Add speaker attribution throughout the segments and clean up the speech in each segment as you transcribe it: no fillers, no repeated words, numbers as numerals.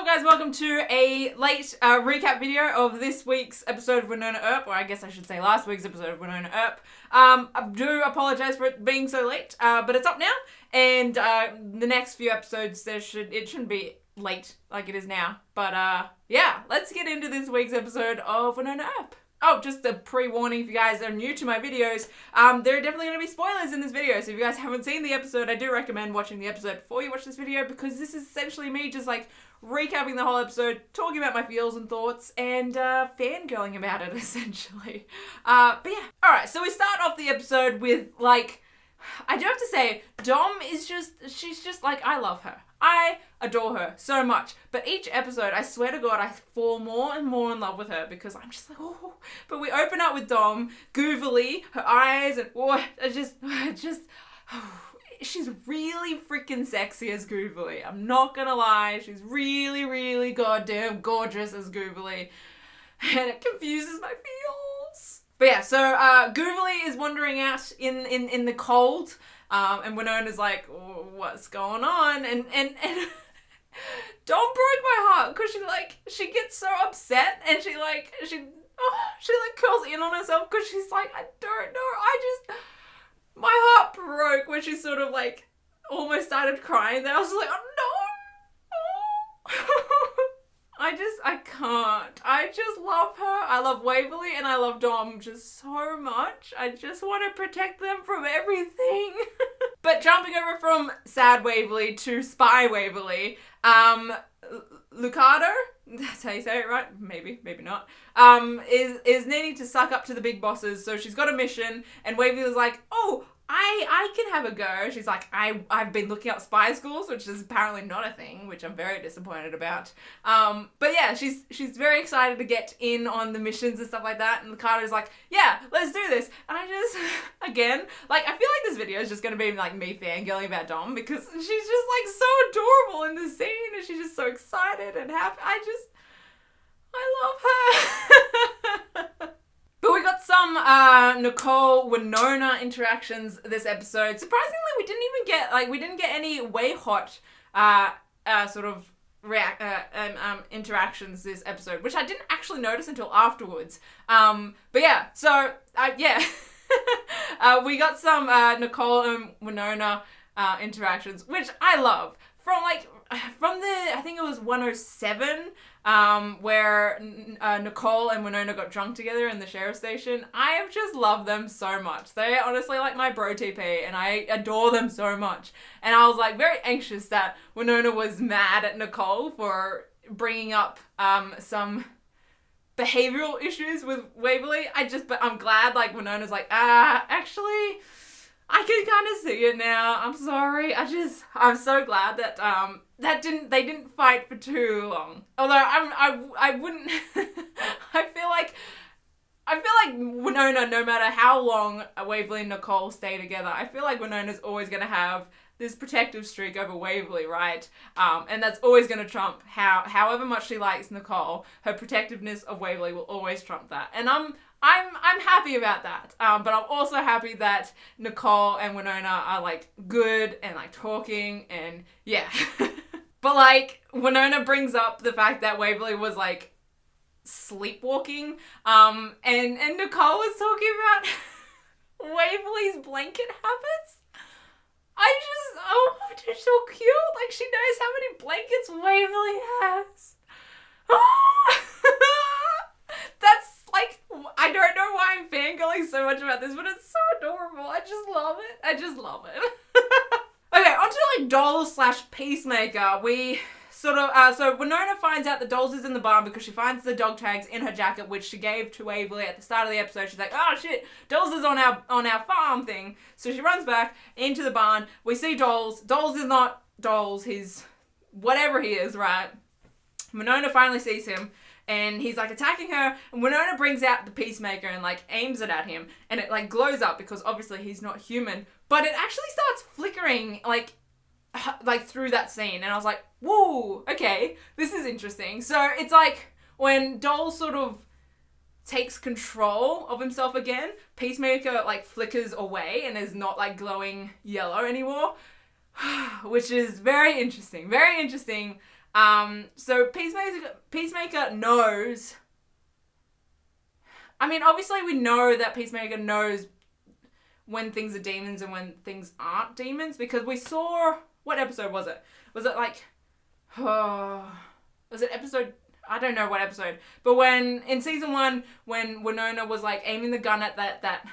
Speaker 1: up, guys? Welcome to a late recap video of this week's episode of Wynonna Earp, or I guess I should say last week's episode of Wynonna Earp. I do apologise for it being so late, but it's up now, and the next few episodes it shouldn't be late like it is now. But yeah, let's get into this week's episode of Wynonna Earp. Oh, just a pre-warning if you guys are new to my videos, there are definitely going to be spoilers in this video, so if you guys haven't seen the episode, I do recommend watching the episode before you watch this video, because this is essentially me just like recapping the whole episode, talking about my feels and thoughts, and fangirling about it, essentially. But yeah. Alright, so we start off the episode with, like, I do have to say, Dom is she's just like, I love her. I adore her so much. But each episode, I swear to God, I fall more and more in love with her because I'm just like, oh. But we open up with Dom, goofily, her eyes, and she's really freaking sexy as Goovily. I'm not gonna lie. She's really, really goddamn gorgeous as Goovily. And it confuses my feels. But yeah, so Goovily is wandering out in the cold. And Wynonna's like, oh, what's going on? And Dom broke my heart because she gets so upset and she curls in on herself because she's like, I don't know, my heart broke when she sort of like almost started crying. Then I was just like, oh no. I can't. I just love her. I love Waverly and I love Dom just so much. I just want to protect them from everything. But jumping over from sad Waverly to spy Waverly, Lucado, that's how you say it, right? Maybe not. Is needing to suck up to the big bosses, so she's got a mission, and Waverly was like, oh, I can have a go. She's like, I've been looking up spy schools, which is apparently not a thing, which I'm very disappointed about. But yeah, she's very excited to get in on the missions and stuff like that, and Lucado's like, yeah, let's do this. And I just, again, like, I feel like this video is just gonna be like me fangirling about Dom, because she's just like so adorable in this scene, and she's just so excited and happy. I love her. But we got some Nicole-Wynonna interactions this episode. Surprisingly, we didn't get any way hot sort of interactions this episode, which I didn't actually notice until afterwards. But yeah, so yeah, we got some Nicole and Wynonna interactions, which I love. From I think it was 107, where Nicole and Wynonna got drunk together in the sheriff's station. I have just loved them so much. They're honestly like my bro TP, and I adore them so much. And I was like very anxious that Wynonna was mad at Nicole for bringing up some behavioral issues with Waverly. But I'm glad like Wynonna's like, actually, I can kind of see it now. I'm sorry. I'm so glad that they didn't fight for too long. Although I wouldn't. I feel like Wynonna, no matter how long Waverly and Nicole stay together, I feel like Wynonna's always gonna have this protective streak over Waverly, right? And that's always gonna trump however much she likes Nicole. Her protectiveness of Waverly will always trump that, and I'm happy about that. But I'm also happy that Nicole and Wynonna are like good and like talking, and yeah. But like Wynonna brings up the fact that Waverly was like sleepwalking, and Nicole was talking about Waverly's blanket habits. She's so cute. Like, she knows how many blankets Waverly has. That's like, I don't know why I'm fangirling so much about this, but it's so adorable. I just love it. Okay, onto like Dolls / Peacemaker. We sort of, so Wynonna finds out that Dolls is in the barn because she finds the dog tags in her jacket, which she gave to Waverly at the start of the episode. She's like, oh shit, Dolls is on our farm thing. So she runs back into the barn. We see Dolls. Dolls is not Dolls. He's whatever he is, right? Wynonna finally sees him, and he's like attacking her, and Wynonna brings out the Peacemaker and like aims it at him, and it like glows up because obviously he's not human, but it actually starts flickering like through that scene, and I was like, whoa, okay, this is interesting. So it's like when Dolls sort of takes control of himself again, Peacemaker like flickers away and is not like glowing yellow anymore, which is very interesting. So Peacemaker knows. I mean, obviously we know that Peacemaker knows when things are demons and when things aren't demons, because we saw, what episode was it? Was it like, was it episode, I don't know what episode, but when, in season 1, when Winona was like aiming the gun at that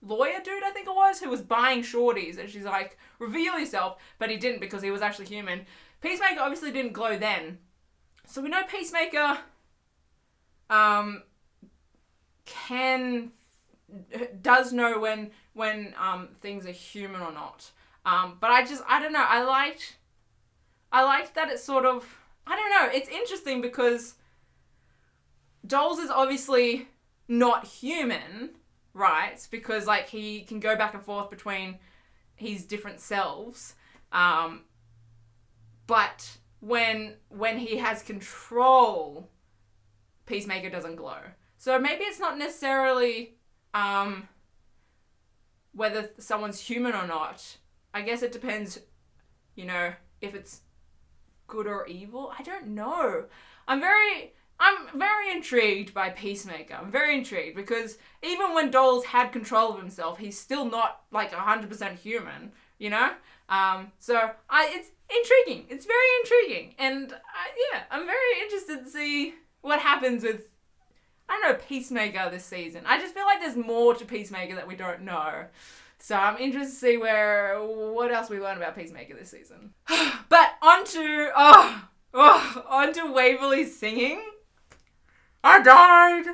Speaker 1: lawyer dude, I think it was, who was buying shorties, and she's like, reveal yourself, but he didn't because he was actually human. Peacemaker obviously didn't glow then. So we know Peacemaker, does know when things are human or not. But I don't know, I liked that it's sort of, I don't know, it's interesting because Doles is obviously not human, right? Because like he can go back and forth between his different selves. But when he has control, Peacemaker doesn't glow. So maybe it's not necessarily whether someone's human or not. I guess it depends, if it's good or evil. I don't know. I'm very intrigued by Peacemaker. I'm very intrigued because even when Doles had control of himself, he's still not like 100% human, So it's intriguing. It's very intriguing. And I'm very interested to see what happens with, I don't know, Peacemaker this season. I just feel like there's more to Peacemaker that we don't know. So I'm interested to see what else we learn about Peacemaker this season. But onto Waverly singing. I died.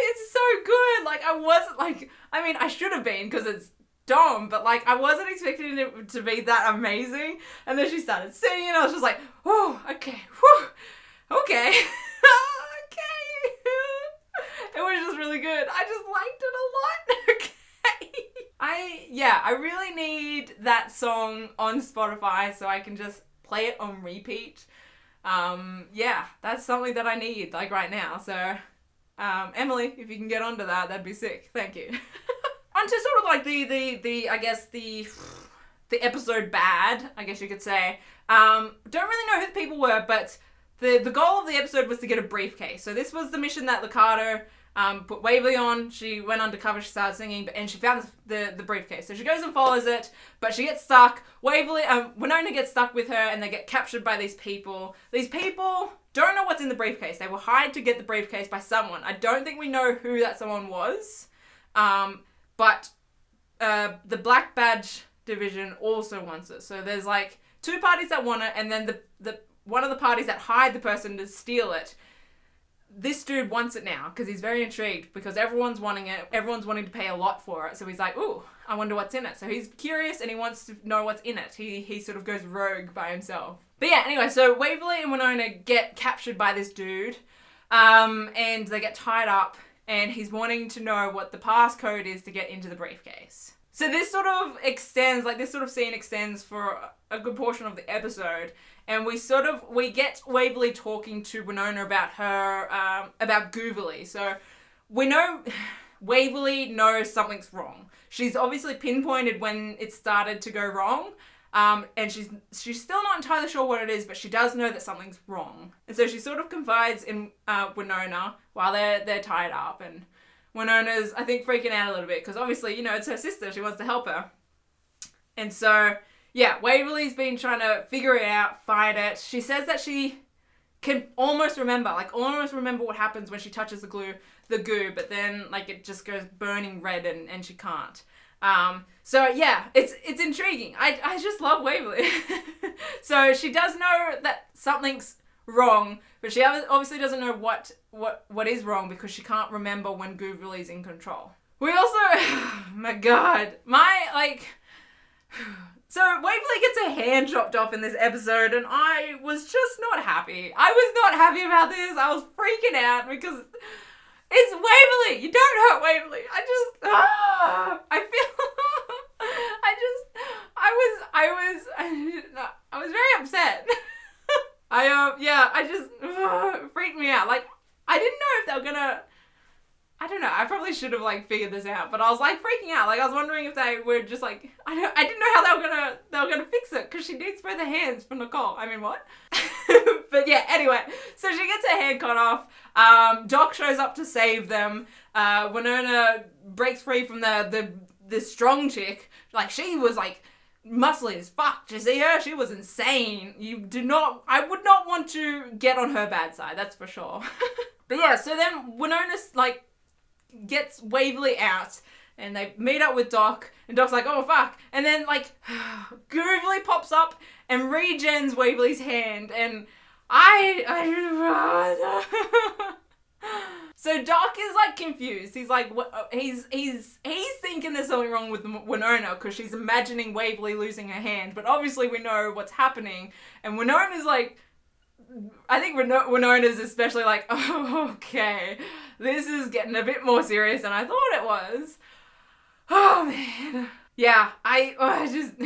Speaker 1: It's so good. Like, I wasn't like, I mean, I should have been because it's Dom, but like, I wasn't expecting it to be that amazing. And then she started singing, and I was just like, oh, okay, whew, okay, okay. It was just really good. I just liked it a lot. Okay. I really need that song on Spotify so I can just play it on repeat. That's something that I need, like, right now. So, Emily, if you can get onto that, that'd be sick. Thank you. Onto sort of like the I guess the episode bad, I guess you could say. Don't really know who the people were, but the goal of the episode was to get a briefcase. So this was the mission that Liccardo put Waverly on. She went undercover, she started singing, and she found the briefcase. So she goes and follows it, but she gets stuck. Winona gets stuck with her, and they get captured by these people. These people don't know what's in the briefcase. They were hired to get the briefcase by someone. I don't think we know who that someone was. But the Black Badge division also wants it. So there's like 2 parties that want it, and then the one of the parties that hired the person to steal it. This dude wants it now because he's very intrigued because everyone's wanting it. Everyone's wanting to pay a lot for it. So he's like, ooh, I wonder what's in it. So he's curious and he wants to know what's in it. He sort of goes rogue by himself. But yeah, anyway, so Waverly and Winona get captured by this dude, and they get tied up, and he's wanting to know what the passcode is to get into the briefcase. So this sort of scene extends for a good portion of the episode, and we get Waverly talking to Winona about her, about Gooverly. So we know Waverly knows something's wrong. She's obviously pinpointed when it started to go wrong, and she's still not entirely sure what it is, but she does know that something's wrong. And so she sort of confides in Winona while they're tied up, and Winona's, I think, freaking out a little bit because obviously, it's her sister. She wants to help her. And so, yeah, Waverly's been trying to figure it out, fight it. She says that she can almost remember what happens when she touches the goo, but then, like, it just goes burning red and she can't. So yeah, it's intriguing. I just love Waverly. So she does know that something's wrong, but she obviously doesn't know what is wrong because she can't remember when Gooverly's in control. We also, my God, so Waverly gets her hand chopped off in this episode, and I was just not happy. I was not happy about this. I was freaking out because it's Waverly. You don't hurt Waverly. I was very upset. It freaked me out. Like, I didn't know if they were gonna, I don't know, I probably probably should have like figured this out, but I was like freaking out. Like I was wondering if they were just like, I didn't know how they were gonna fix it because she needs both her hands for Nicole. I mean, what? But yeah, anyway, so she gets her hand cut off. Doc shows up to save them. Winona breaks free from the strong chick. Like she was like muscly as fuck. Did you see her? She was insane. I would not want to get on her bad side, that's for sure. But yeah, so then Winona like gets Waverly out and they meet up with Doc and Doc's like, oh fuck. And then like Groovely pops up and regens Waverly's hand and So Doc is like confused. He's like, he's thinking there's something wrong with Winona because she's imagining Waverly losing her hand, but obviously we know what's happening. And Winona's like, I think Winona's especially like, oh, okay, this is getting a bit more serious than I thought it was. Oh man. Yeah, I just,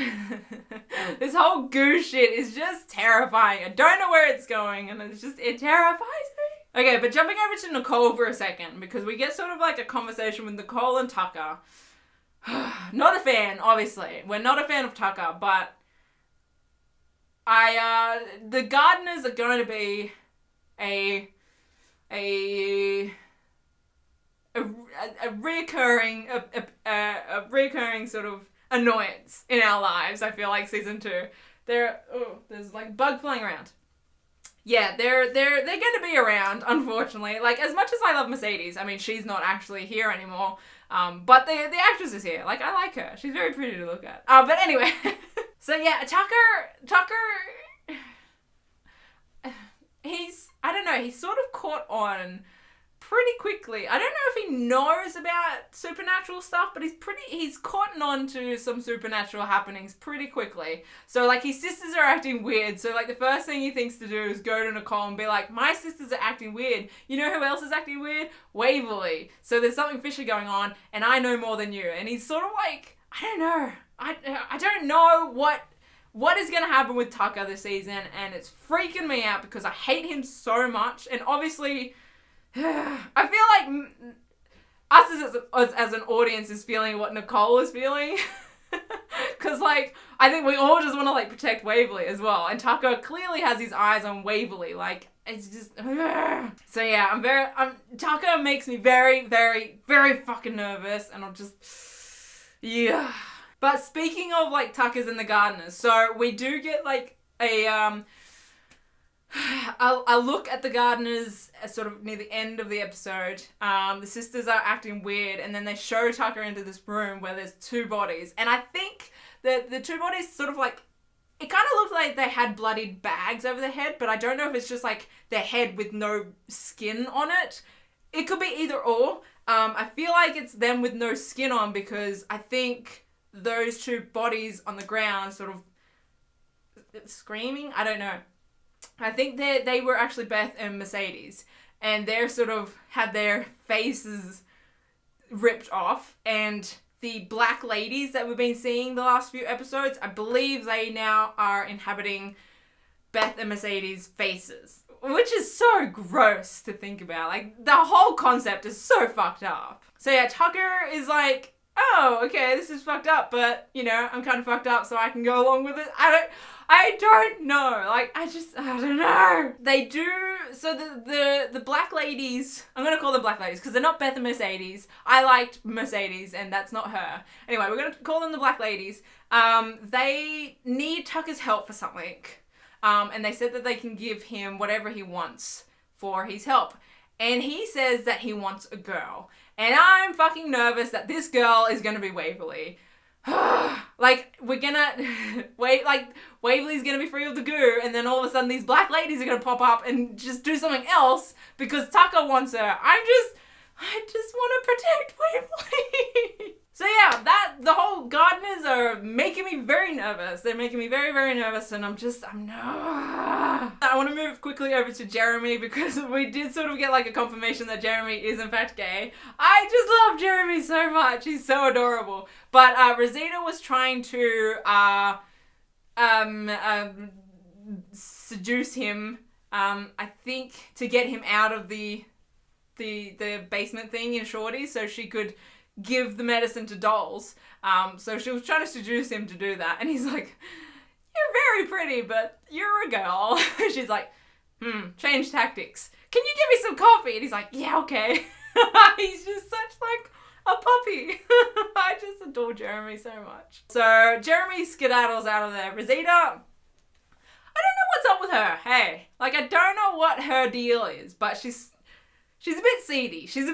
Speaker 1: this whole goo shit is just terrifying. I don't know where it's going and it terrifies me. Okay, but jumping over to Nicole for a second, because we get sort of like a conversation with Nicole and Tucker. Not a fan, obviously. We're not a fan of Tucker, but the Gardeners are going to be a reoccurring sort of annoyance in our lives. I feel like season 2, there's like bug flying around. Yeah, they're going to be around, unfortunately. Like as much as I love Mercedes, I mean she's not actually here anymore. But the actress is here. Like I like her. She's very pretty to look at. But anyway, so yeah, Tucker. He's sort of caught on pretty quickly. I don't know if he knows about supernatural stuff, but he's caught on to some supernatural happenings pretty quickly. So like his sisters are acting weird. So like the first thing he thinks to do is go to Nicole and be like, my sisters are acting weird. You know who else is acting weird? Waverly. So there's something fishy going on and I know more than you. And he's sort of like, I don't know. I don't know what is going to happen with Tucker this season, and it's freaking me out because I hate him so much. And obviously, I feel like us as an audience is feeling what Nicole is feeling. Because, like, I think we all just want to, like, protect Waverly as well. And Tucker clearly has his eyes on Waverly. Like, it's just... So, yeah, Tucker makes me very, very, very fucking nervous. And I'm just... Yeah. But speaking of, like, Tuckers and the Gardeners, so we do get, like, a look at the Gardeners sort of near the end of the episode. The sisters are acting weird, and then they show Tucker into this room where there's 2 bodies. And I think that the 2 bodies sort of, like, it kind of looked like they had bloodied bags over their head, but I don't know if it's just, like, their head with no skin on it. It could be either or. I feel like it's them with no skin on because I think those 2 bodies on the ground sort of screaming. I don't know. I think they were actually Beth and Mercedes, and they're sort of had their faces ripped off, and the black ladies that we've been seeing the last few episodes, I believe they now are inhabiting Beth and Mercedes' faces, which is so gross to think about. Like, the whole concept is so fucked up. So yeah, Tucker is like, oh, okay, this is fucked up, but, you know, I'm kind of fucked up, so I can go along with it. I don't know. Like, I don't know. They do, so the black ladies, I'm going to call them black ladies, because they're not Beth and Mercedes. I liked Mercedes, and that's not her. Anyway, we're going to call them the black ladies. They need Tucker's help for something. And they said that they can give him whatever he wants for his help. And he says that he wants a girl. And I'm fucking nervous that this girl is gonna be Waverly. Like, we're gonna... Waverly's gonna be free of the goo, and then all of a sudden these black ladies are gonna pop up and just do something else because Tucker wants her. I just want to protect Waverly. So yeah, the whole Gardeners are making me very nervous. They're making me very, very nervous, and I want to move quickly over to Jeremy because we did sort of get like a confirmation that Jeremy is in fact gay. I just love Jeremy so much. He's so adorable. But Rosita was trying to seduce him, I think to get him out of the the basement thing in Shorty so she could give the medicine to dolls. So she was trying to seduce him to do that, and he's like, "You're very pretty, but you're a girl." She's like, change tactics. Can you give me some coffee? And he's like, "Yeah, okay." He's just such like a puppy. I just adore Jeremy so much. So Jeremy skedaddles out of there. Rosita, I don't know what's up with her. Hey, like, I don't know what her deal is, but she's a bit seedy. She's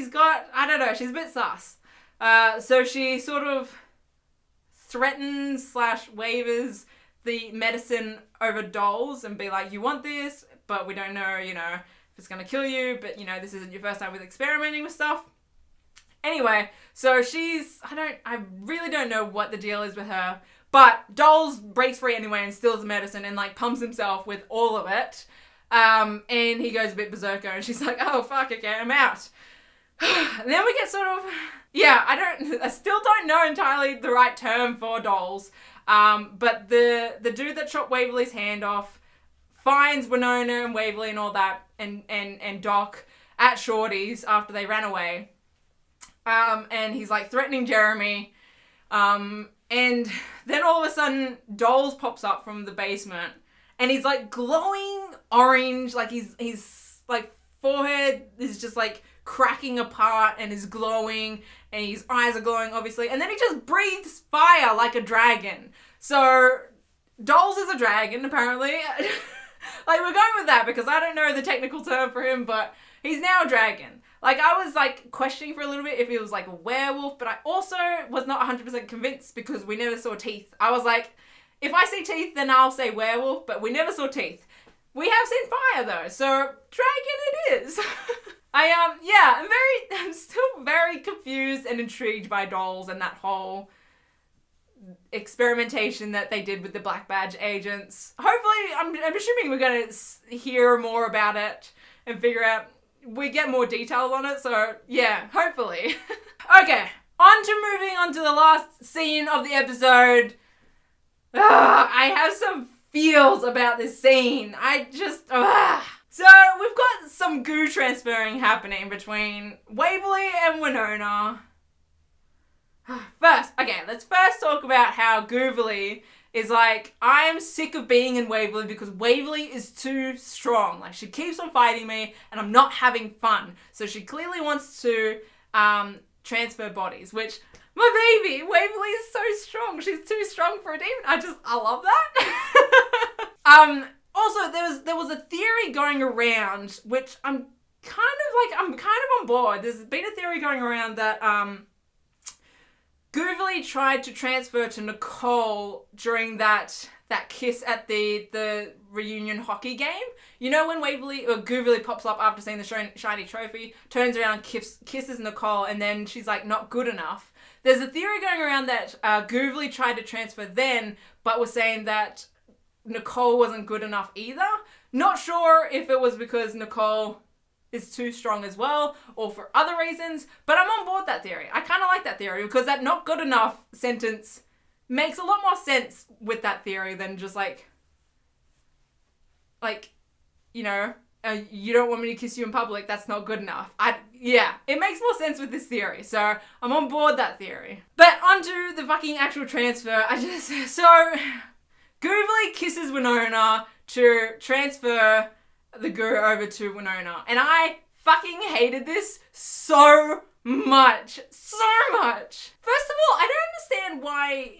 Speaker 1: got, I don't know, she's a bit sus. So she sort of threatens / wavers the medicine over dolls and be like, "You want this, but we don't know, if it's gonna kill you, but this isn't your first time with experimenting with stuff." Anyway, so I really don't know what the deal is with her, but Dolls breaks free anyway and steals the medicine and like pumps himself with all of it. And he goes a bit berserker and she's like, "Oh fuck, okay, I'm out." And then we get sort of, I still don't know entirely the right term for Dolls. But the dude that chopped Waverly's hand off finds Winona and Waverly and all that and Doc at Shorty's after they ran away. And he's like threatening Jeremy. And then all of a sudden Dolls pops up from the basement and he's like glowing orange, like he's like forehead is just like cracking apart and is glowing and his eyes are glowing obviously, and then he just breathes fire like a dragon. So Dolls is a dragon apparently. Like, we're going with that because I don't know the technical term for him, but he's now a dragon. Like, I was like questioning for a little bit if he was like a werewolf, but I also was not 100% convinced because we never saw teeth. I was like, if I see teeth then I'll say werewolf, but we never saw teeth. We have seen fire though, so dragon it is. I'm still very confused and intrigued by Dolls and that whole experimentation that they did with the Black Badge agents. Hopefully, I'm assuming we're going to hear more about it and figure out, we get more details on it, so yeah, hopefully. Okay, moving on to the last scene of the episode. I have some feels about this scene. So, we've got some goo transferring happening between Waverly and Winona. Let's first talk about how Gooverly is like, I'm sick of being in Waverly because Waverly is too strong. Like, she keeps on fighting me and I'm not having fun. So she clearly wants to transfer bodies, which, my baby, Waverly is so strong. She's too strong for a demon. I love that. Also, there was a theory going around, which I'm kind of on board. There's been a theory going around that Gooverly tried to transfer to Nicole during that kiss at the reunion hockey game. You know when Gooverly pops up after seeing the shiny trophy, turns around, kisses Nicole, and then she's like not good enough. There's a theory going around that Gooverly tried to transfer then, but was saying that Nicole wasn't good enough either. Not sure if it was because Nicole is too strong as well, or for other reasons, but I'm on board that theory. I kind of like that theory, because that not good enough sentence makes a lot more sense with that theory than just you don't want me to kiss you in public, that's not good enough. It makes more sense with this theory, so I'm on board that theory. But onto the fucking actual transfer, Gooverly kisses Winona to transfer the goo over to Winona. And I fucking hated this so much. So much. First of all, I don't understand why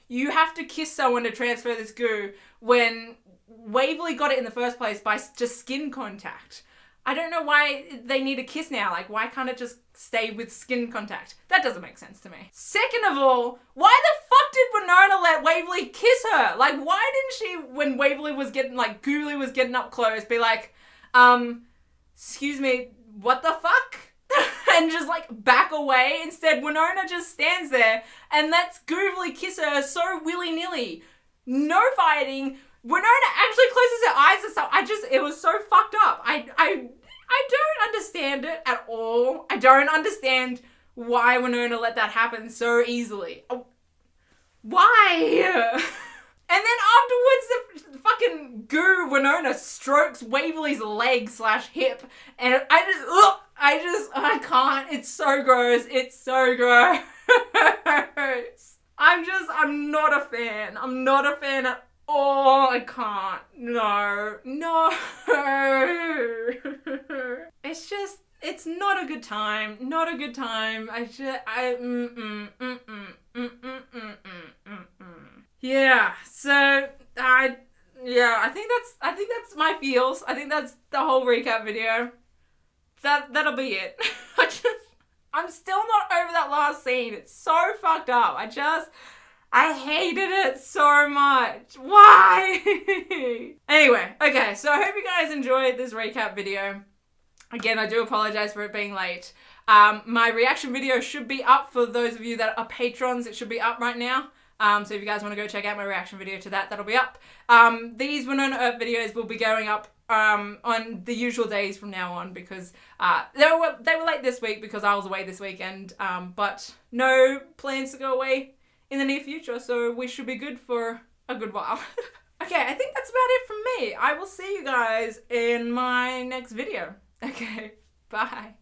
Speaker 1: you have to kiss someone to transfer this goo when Waverly got it in the first place by just skin contact. I don't know why they need a kiss now. Like, why can't it just stay with skin contact? That doesn't make sense to me. Second of all, why the fuck did Winona let Waverly kiss her? Like, why didn't she, when Waverly was getting, Gooverly was getting up close, be like, excuse me, what the fuck? And just, back away. Instead, Winona just stands there and lets Gooverly kiss her so willy-nilly. No fighting. Winona actually closes her eyes and stuff. It was so fucked up. I don't understand it at all. I don't understand why Winona let that happen so easily. Why? And then afterwards, the fucking goo Winona strokes Waverly's leg / hip, and I can't. It's so gross. It's so gross. I'm not a fan. I'm not a fan at all. I can't. No. It's not a good time. Not a good time. Yeah, so I think that's my feels. I think that's the whole recap video. That'll be it. I'm still not over that last scene. It's so fucked up. I hated it so much. Why? Anyway, okay, so I hope you guys enjoyed this recap video. Again, I do apologize for it being late. My reaction video should be up for those of you that are patrons. It should be up right now. So if you guys want to go check out my reaction video to that, that'll be up. These Winona Earp videos will be going up on the usual days from now on because they were late this week because I was away this weekend. But no plans to go away in the near future, so we should be good for a good while. Okay, I think that's about it from me. I will see you guys in my next video. Okay, bye.